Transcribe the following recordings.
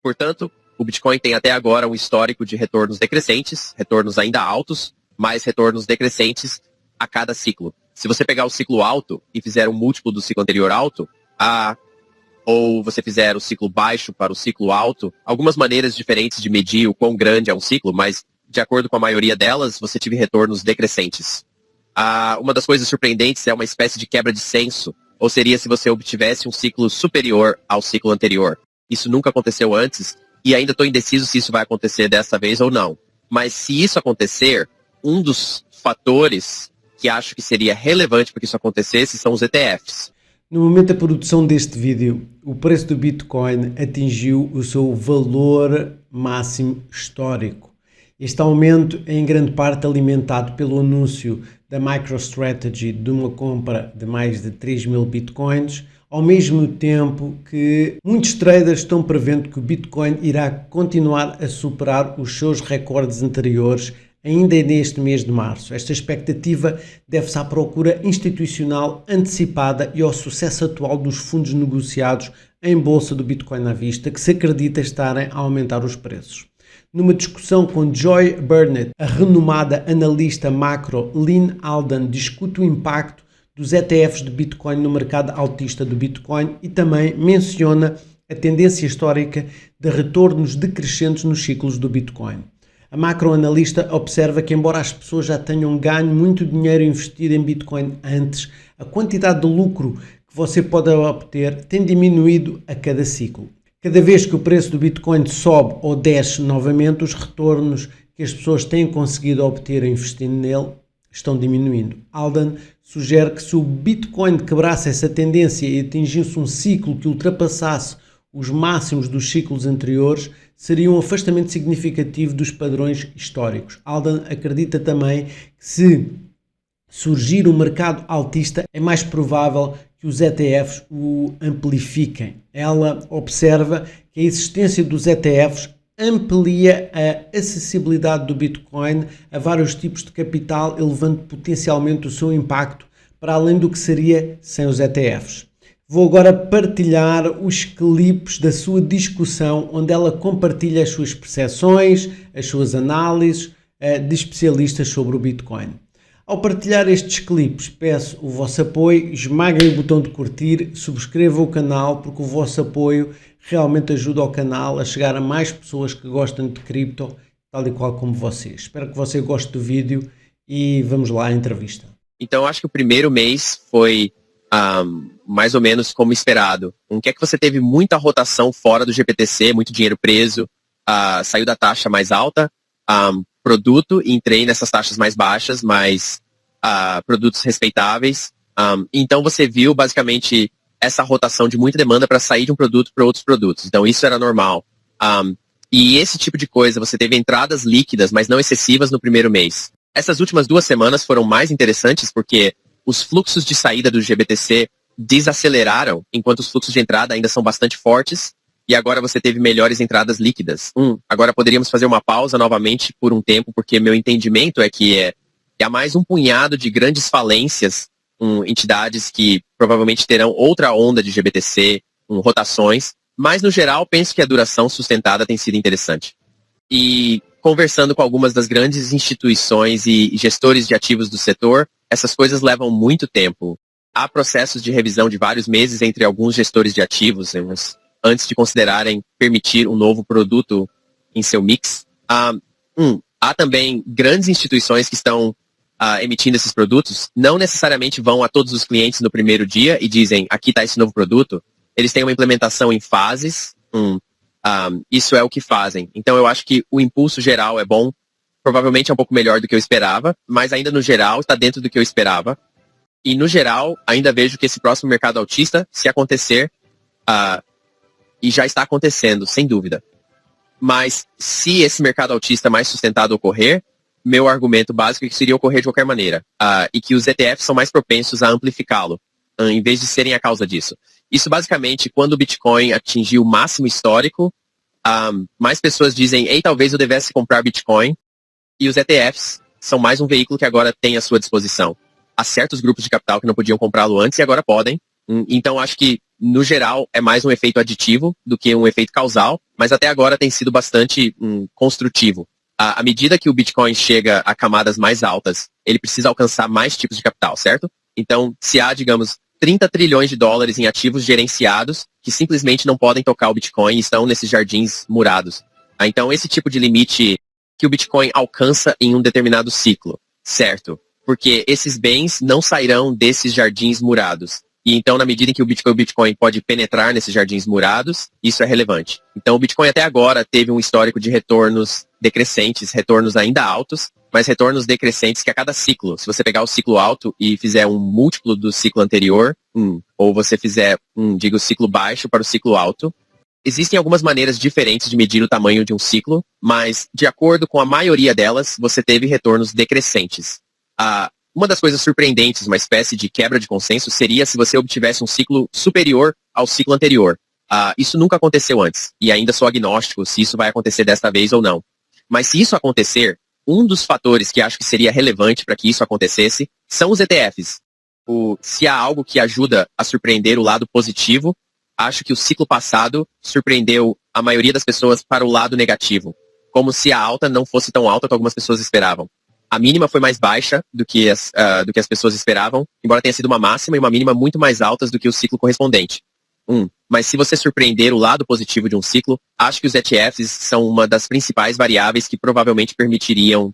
Portanto, o Bitcoin tem até agora um histórico de retornos decrescentes, retornos ainda altos, mas retornos decrescentes a cada ciclo. Se você pegar o ciclo alto e fizer um múltiplo do ciclo anterior alto, ou você fizer o ciclo baixo para o ciclo alto, algumas maneiras diferentes de medir o quão grande é um ciclo, mas de acordo com a maioria delas, você tive retornos decrescentes. Uma das coisas surpreendentes é uma espécie de quebra de senso, ou seria se você obtivesse um ciclo superior ao ciclo anterior. Isso nunca aconteceu antes, e ainda estou indeciso se isso vai acontecer dessa vez ou não. Mas se isso acontecer, um dos fatores que acho que seria relevante para que isso acontecesse são os ETFs. No momento da produção deste vídeo, o preço do Bitcoin atingiu o seu valor máximo histórico. Este aumento é em grande parte alimentado pelo anúncio da MicroStrategy de uma compra de mais de 3.000 Bitcoins, ao mesmo tempo que muitos traders estão prevendo que o Bitcoin irá continuar a superar os seus recordes anteriores ainda neste mês de março. Esta expectativa deve-se à procura institucional antecipada e ao sucesso atual dos fundos negociados em bolsa do Bitcoin à vista, que se acredita estarem a aumentar os preços. Numa discussão com Joy Burnett, a renomada analista macro Lynn Alden discute o impacto dos ETFs de Bitcoin no mercado altista do Bitcoin e também menciona a tendência histórica de retornos decrescentes nos ciclos do Bitcoin. A macroanalista observa que, embora as pessoas já tenham ganho muito dinheiro investido em Bitcoin antes, a quantidade de lucro que você pode obter tem diminuído a cada ciclo. Cada vez que o preço do Bitcoin sobe ou desce novamente, os retornos que as pessoas têm conseguido obter investindo nele estão diminuindo. Alden sugere que se o Bitcoin quebrasse essa tendência e atingisse um ciclo que ultrapassasse os máximos dos ciclos anteriores, seria um afastamento significativo dos padrões históricos. Alden acredita também que se surgir um mercado altista, é mais provável que os ETFs o amplifiquem. Ela observa que a existência dos ETFs amplia a acessibilidade do Bitcoin a vários tipos de capital, elevando potencialmente o seu impacto para além do que seria sem os ETFs. Vou agora partilhar os clipes da sua discussão, onde ela compartilha as suas percepções, as suas análises de especialistas sobre o Bitcoin. Ao partilhar estes clipes, peço o vosso apoio, esmaguem o botão de curtir, subscrevam o canal, porque o vosso apoio realmente ajuda o canal a chegar a mais pessoas que gostam de cripto, tal e qual como vocês. Espero que você goste do vídeo e vamos lá à entrevista. Então, acho que o primeiro mês foi mais ou menos como esperado. Que é que você teve muita rotação fora do GPTC, muito dinheiro preso, saiu da taxa mais alta, produto, entrei nessas taxas mais baixas, mas produtos respeitáveis. Então você viu basicamente essa rotação de muita demanda para sair de um produto para outros produtos. Então isso era normal. E esse tipo de coisa, você teve entradas líquidas, mas não excessivas no primeiro mês. Essas últimas 2 semanas foram mais interessantes porque os fluxos de saída do GBTC desaceleraram, enquanto os fluxos de entrada ainda são bastante fortes. E agora você teve melhores entradas líquidas. Agora poderíamos fazer uma pausa novamente por um tempo, porque meu entendimento é que há mais um punhado de grandes falências, entidades que provavelmente terão outra onda de GBTC, rotações. Mas, no geral, penso que a duração sustentada tem sido interessante. E conversando com algumas das grandes instituições e gestores de ativos do setor, essas coisas levam muito tempo. Há processos de revisão de vários meses entre alguns gestores de ativos, antes de considerarem permitir um novo produto em seu mix. Há também grandes instituições que estão emitindo esses produtos, não necessariamente vão a todos os clientes no primeiro dia e dizem, aqui está esse novo produto. Eles têm uma implementação em fases, isso é o que fazem. Então eu acho que o impulso geral é bom, provavelmente é um pouco melhor do que eu esperava, mas ainda no geral está dentro do que eu esperava. E no geral, ainda vejo que esse próximo mercado altista, se acontecer, e já está acontecendo, sem dúvida. Mas se esse mercado altista mais sustentado ocorrer, meu argumento básico é que seria ocorrer de qualquer maneira. E que os ETFs são mais propensos a amplificá-lo, em vez de serem a causa disso. Isso basicamente, quando o Bitcoin atingir o máximo histórico, mais pessoas dizem, ei, talvez eu devesse comprar Bitcoin. E os ETFs são mais um veículo que agora tem à sua disposição. Há certos grupos de capital que não podiam comprá-lo antes e agora podem. Então acho que, no geral, é mais um efeito aditivo do que um efeito causal, mas até agora tem sido bastante construtivo. À medida que o Bitcoin chega a camadas mais altas, ele precisa alcançar mais tipos de capital, certo? Então, se há, digamos, 30 trilhões de dólares em ativos gerenciados que simplesmente não podem tocar o Bitcoin e estão nesses jardins murados. Então, esse tipo de limite que o Bitcoin alcança em um determinado ciclo, certo? Porque esses bens não sairão desses jardins murados. E então, na medida em que o Bitcoin pode penetrar nesses jardins murados, isso é relevante. Então, o Bitcoin até agora teve um histórico de retornos decrescentes, retornos ainda altos, mas retornos decrescentes que a cada ciclo, se você pegar o ciclo alto e fizer um múltiplo do ciclo anterior, ou você fizer, o ciclo baixo para o ciclo alto, existem algumas maneiras diferentes de medir o tamanho de um ciclo, mas, de acordo com a maioria delas, você teve retornos decrescentes. Uma das coisas surpreendentes, uma espécie de quebra de consenso, seria se você obtivesse um ciclo superior ao ciclo anterior. Isso nunca aconteceu antes, e ainda sou agnóstico se isso vai acontecer desta vez ou não. Mas se isso acontecer, um dos fatores que acho que seria relevante para que isso acontecesse são os ETFs. Se há algo que ajuda a surpreender o lado positivo, acho que o ciclo passado surpreendeu a maioria das pessoas para o lado negativo, como se a alta não fosse tão alta quanto algumas pessoas esperavam. A mínima foi mais baixa do que as pessoas esperavam, embora tenha sido uma máxima e uma mínima muito mais altas do que o ciclo correspondente. Mas se você surpreender o lado positivo de um ciclo, acho que os ETFs são uma das principais variáveis que provavelmente permitiriam.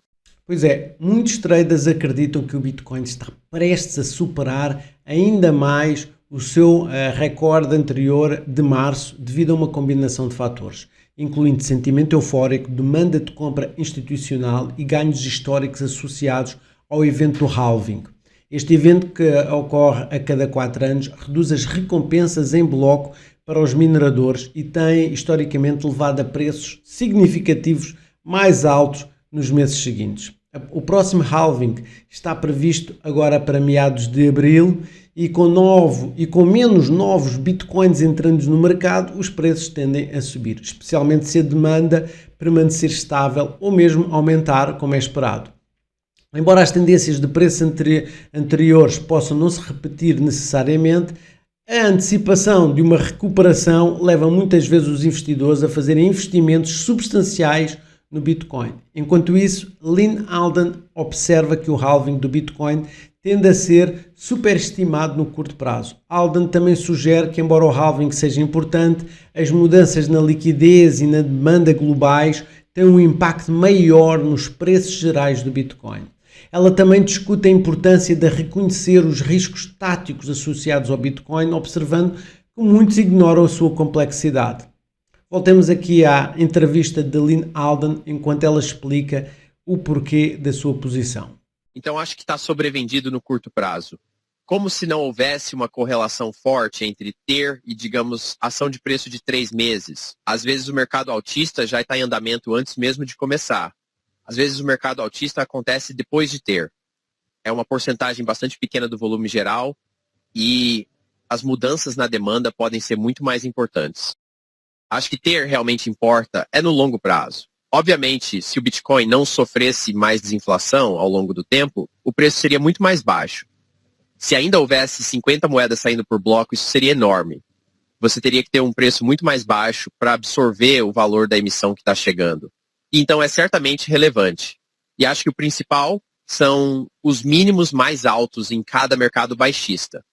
Pois é, muitos traders acreditam que o Bitcoin está prestes a superar ainda mais o seu recorde anterior de março devido a uma combinação de fatores, incluindo sentimento eufórico, demanda de compra institucional e ganhos históricos associados ao evento do halving. Este evento, que ocorre a cada 4 anos, reduz as recompensas em bloco para os mineradores e tem historicamente levado a preços significativos mais altos nos meses seguintes. O próximo halving está previsto agora para meados de abril e com menos novos bitcoins entrando no mercado, os preços tendem a subir, especialmente se a demanda permanecer estável ou mesmo aumentar, como é esperado. Embora as tendências de preços anteriores possam não se repetir necessariamente, a antecipação de uma recuperação leva muitas vezes os investidores a fazerem investimentos substanciais no Bitcoin. Enquanto isso, Lyn Alden observa que o halving do Bitcoin tende a ser superestimado no curto prazo. Alden também sugere que, embora o halving seja importante, as mudanças na liquidez e na demanda globais têm um impacto maior nos preços gerais do Bitcoin. Ela também discute a importância de reconhecer os riscos táticos associados ao Bitcoin, observando que muitos ignoram a sua complexidade. Voltemos aqui à entrevista de Lyn Alden, enquanto ela explica o porquê da sua posição. Então acho que está sobrevendido no curto prazo. Como se não houvesse uma correlação forte entre ter e, digamos, ação de preço de 3 meses. Às vezes o mercado altista já está em andamento antes mesmo de começar. Às vezes o mercado altista acontece depois de ter. É uma porcentagem bastante pequena do volume geral e as mudanças na demanda podem ser muito mais importantes. Acho que ter realmente importa é no longo prazo. Obviamente, se o Bitcoin não sofresse mais desinflação ao longo do tempo, o preço seria muito mais baixo. Se ainda houvesse 50 moedas saindo por bloco, isso seria enorme. Você teria que ter um preço muito mais baixo para absorver o valor da emissão que está chegando. Então é certamente relevante. E acho que o principal são os mínimos mais altos em cada mercado baixista.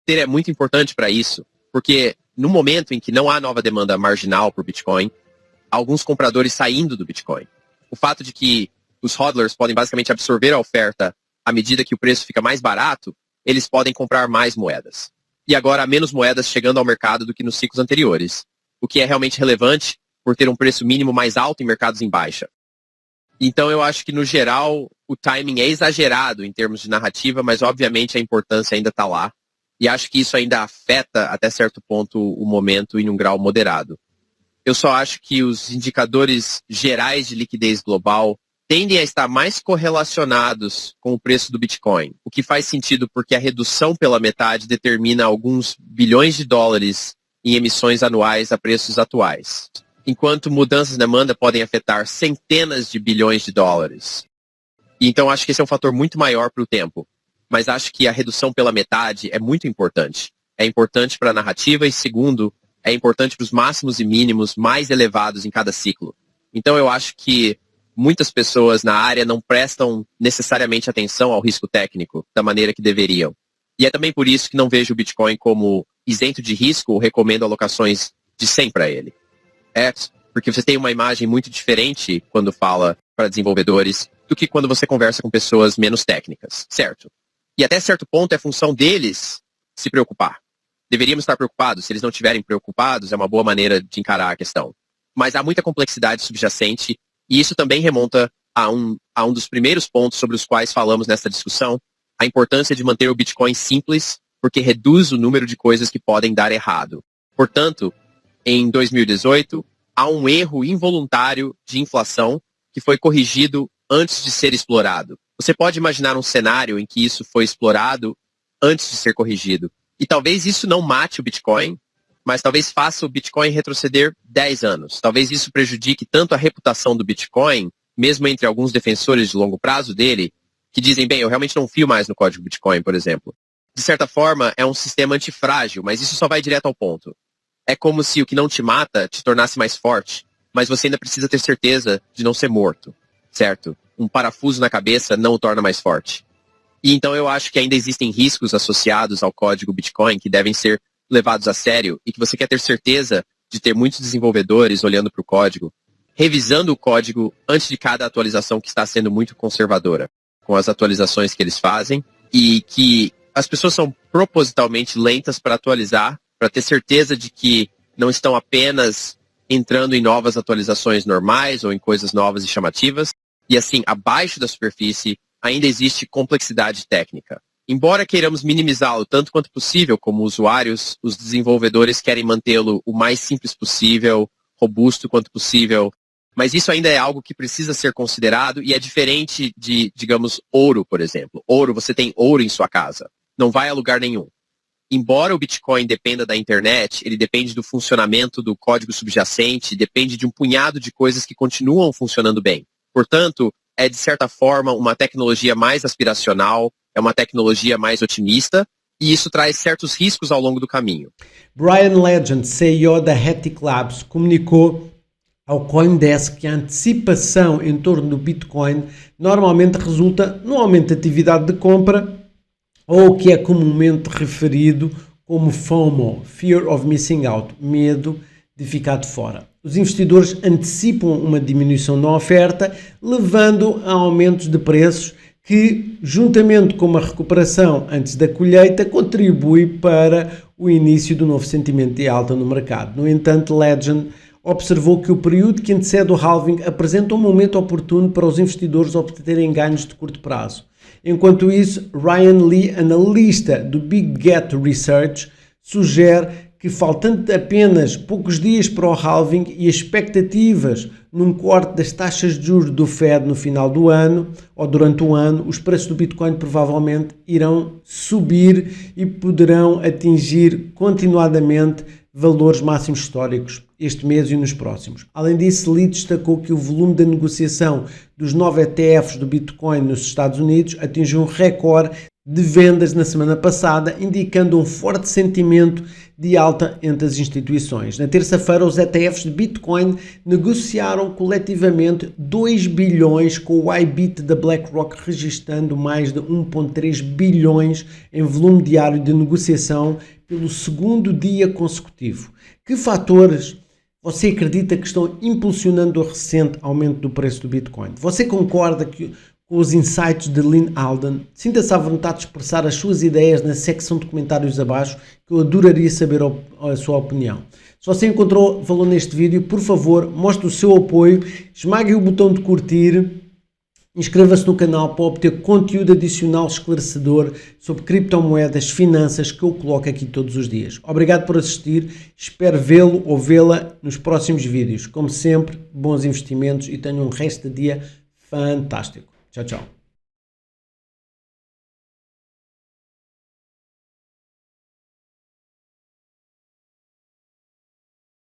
Ter é muito importante para isso, porque no momento em que não há nova demanda marginal por Bitcoin, alguns compradores saindo do Bitcoin. O fato de que os hodlers podem basicamente absorver a oferta à medida que o preço fica mais barato, eles podem comprar mais moedas. E agora há menos moedas chegando ao mercado do que nos ciclos anteriores, o que é realmente relevante por ter um preço mínimo mais alto em mercados em baixa. Então eu acho que, no geral, o timing é exagerado em termos de narrativa, mas obviamente a importância ainda está lá. E acho que isso ainda afeta, até certo ponto, o momento em um grau moderado. Eu só acho que os indicadores gerais de liquidez global tendem a estar mais correlacionados com o preço do Bitcoin, o que faz sentido porque a redução pela metade determina alguns bilhões de dólares em emissões anuais a preços atuais, enquanto mudanças de demanda podem afetar centenas de bilhões de dólares. Então acho que esse é um fator muito maior para o tempo, mas acho que a redução pela metade é muito importante. é importante para a narrativa e segundo, é importante para os máximos e mínimos mais elevados em cada ciclo. Então eu acho que muitas pessoas na área não prestam necessariamente atenção ao risco técnico da maneira que deveriam. E é também por isso que não vejo o Bitcoin como isento de risco ou recomendo alocações de 100 para ele. É porque você tem uma imagem muito diferente quando fala para desenvolvedores do que quando você conversa com pessoas menos técnicas, certo? E até certo ponto é função deles se preocupar. Deveríamos estar preocupados. Se eles não estiverem preocupados, é uma boa maneira de encarar a questão. Mas há muita complexidade subjacente e isso também remonta a um dos primeiros pontos sobre os quais falamos nessa discussão, a importância de manter o Bitcoin simples, porque reduz o número de coisas que podem dar errado. Portanto, em 2018, há um erro involuntário de inflação que foi corrigido antes de ser explorado. Você pode imaginar um cenário em que isso foi explorado antes de ser corrigido. E talvez isso não mate o Bitcoin, mas talvez faça o Bitcoin retroceder 10 anos. Talvez isso prejudique tanto a reputação do Bitcoin, mesmo entre alguns defensores de longo prazo dele, que dizem, bem, eu realmente não fio mais no código Bitcoin, por exemplo. De certa forma, é um sistema antifrágil, mas isso só vai direto ao ponto. É como se o que não te mata te tornasse mais forte, mas você ainda precisa ter certeza de não ser morto, certo? Um parafuso na cabeça não o torna mais forte. E então eu acho que ainda existem riscos associados ao código Bitcoin que devem ser levados a sério e que você quer ter certeza de ter muitos desenvolvedores olhando para o código, revisando o código antes de cada atualização que está sendo muito conservadora com as atualizações que eles fazem e que as pessoas são propositalmente lentas para atualizar, para ter certeza de que não estão apenas entrando em novas atualizações normais ou em coisas novas e chamativas. E assim, abaixo da superfície, ainda existe complexidade técnica. Embora queiramos minimizá-lo tanto quanto possível como usuários, os desenvolvedores querem mantê-lo o mais simples possível, robusto quanto possível. Mas isso ainda é algo que precisa ser considerado e é diferente de, digamos, ouro, por exemplo. Ouro, você tem ouro em sua casa. Não vai a lugar nenhum. Embora o Bitcoin dependa da internet, ele depende do funcionamento do código subjacente, depende de um punhado de coisas que continuam funcionando bem. Portanto, é de certa forma uma tecnologia mais aspiracional, é uma tecnologia mais otimista, e isso traz certos riscos ao longo do caminho. Brian Legend, CEO da Hetic Labs, comunicou ao CoinDesk que a antecipação em torno do Bitcoin normalmente resulta no aumento de atividade de compra ou o que é comumente referido como FOMO, Fear of Missing Out, medo de ficar de fora. Os investidores antecipam uma diminuição na oferta, levando a aumentos de preços que, juntamente com uma recuperação antes da colheita, contribui para o início do novo sentimento de alta no mercado. No entanto, Legend observou que o período que antecede o halving apresenta um momento oportuno para os investidores obterem ganhos de curto prazo. Enquanto isso, Ryan Lee, analista do Big Get Research, sugere que, faltando apenas poucos dias para o halving e expectativas num corte das taxas de juros do Fed no final do ano ou durante o ano, os preços do Bitcoin provavelmente irão subir e poderão atingir continuadamente valores máximos históricos este mês e nos próximos. Além disso, Lee destacou que o volume da negociação dos 9 ETFs do Bitcoin nos Estados Unidos atingiu um recorde de vendas na semana passada, indicando um forte sentimento de alta entre as instituições. Na terça-feira, os ETFs de Bitcoin negociaram coletivamente 2 bilhões, com o IBIT da BlackRock registrando mais de 1,3 bilhões em volume diário de negociação pelo segundo dia consecutivo. Que fatores você acredita que estão impulsionando o recente aumento do preço do Bitcoin? Você concorda com os insights de Lyn Alden? Sinta-se à vontade de expressar as suas ideias na secção de comentários abaixo, que eu adoraria saber a sua opinião. Se você encontrou valor neste vídeo, por favor, mostre o seu apoio, esmague o botão de curtir, inscreva-se no canal para obter conteúdo adicional esclarecedor sobre criptomoedas, finanças, que eu coloco aqui todos os dias. Obrigado por assistir, espero vê-lo ou vê-la nos próximos vídeos. Como sempre, bons investimentos e tenham um resto de dia fantástico. Tchau, tchau.